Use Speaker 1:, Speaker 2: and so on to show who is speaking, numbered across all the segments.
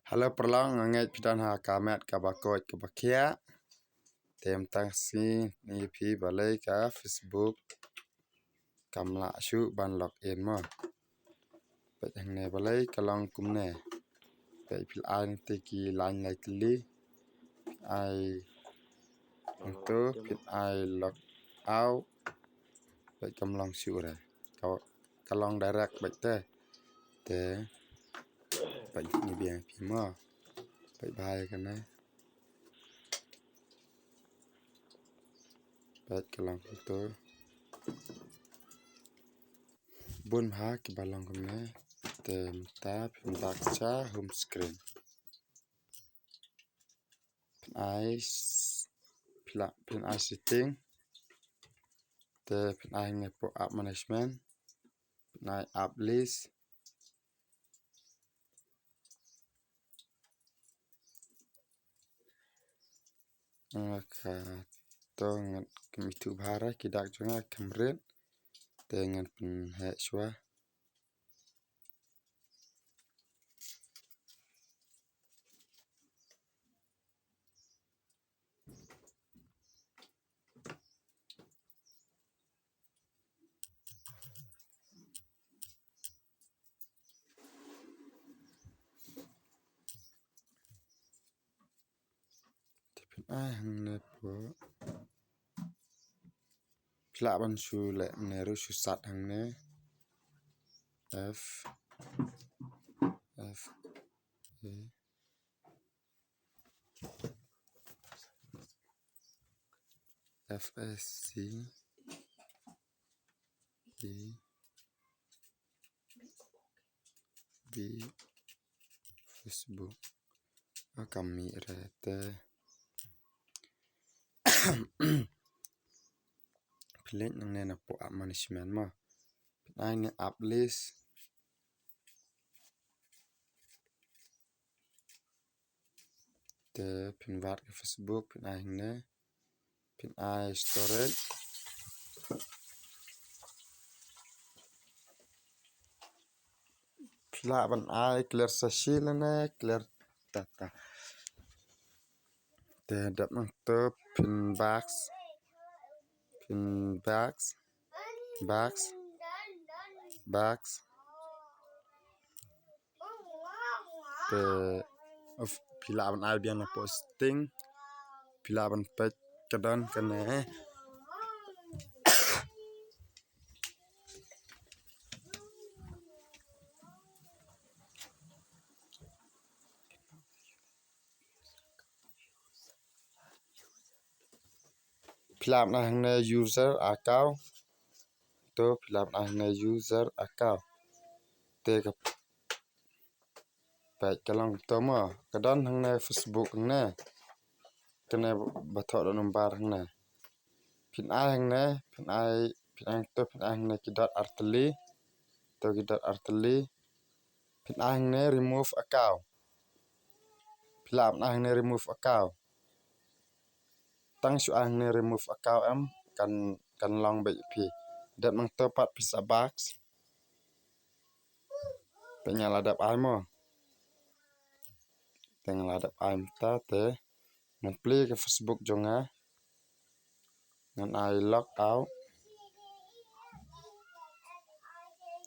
Speaker 1: Halo perlang ngai pidan ha kamet ka bakot ka bakia tem tang si ni pi balei ka Facebook kamla shu ban log in mo pe hang ne balei kalong kum ne pe pil an te ki lan lai tli ai untuk pil ai log out pe kamlang shu ra kalong direct pe te pe ni bien pi mo pe bai kan na Baik kalang itu bun ha ki balong kumne tem tap bakcha home screen pin I setting te pin I ngepo app management pin I app list maka to ngat kemitu bahara kidak jonga kamret te ngat pin he shwa pin I hang ne po pla ban shu le ne ru shu sat hang ne f f e f s c e b Facebook kami rete pilih nang ne na po app management ma ai ne app list te pin vat ke Facebook pin ai ne pin ai storage pila ban ai clear sashil ne clear tata te dap nang to pin box te pila ban ai bian posting pila ban page kadan kane pila ban hang ne user account to pila ban hang ne user account te ka page kalang to ma kadan hang ne Facebook ne kene bathok do number hang ne pin ai hang ne pin ai to pin ai hang ne ki dot artli to ki dot artli pin ai hang ne remove account pila ban ai hang ne remove account tang shu ai hang ne remove account am kan long be pi dat mang to pat pisa box penyala dap ai mo tengala dap ai ta te ngan play ke Facebook jonga ngan ai log out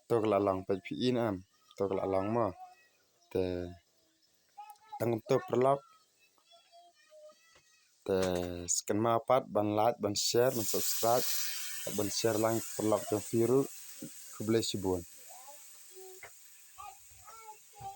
Speaker 1: to la long pe pi in am to la long mo te tang to perlok te scan ma pat ban like ban share ban subscribe ban share lang perlok ke viru kuble sibun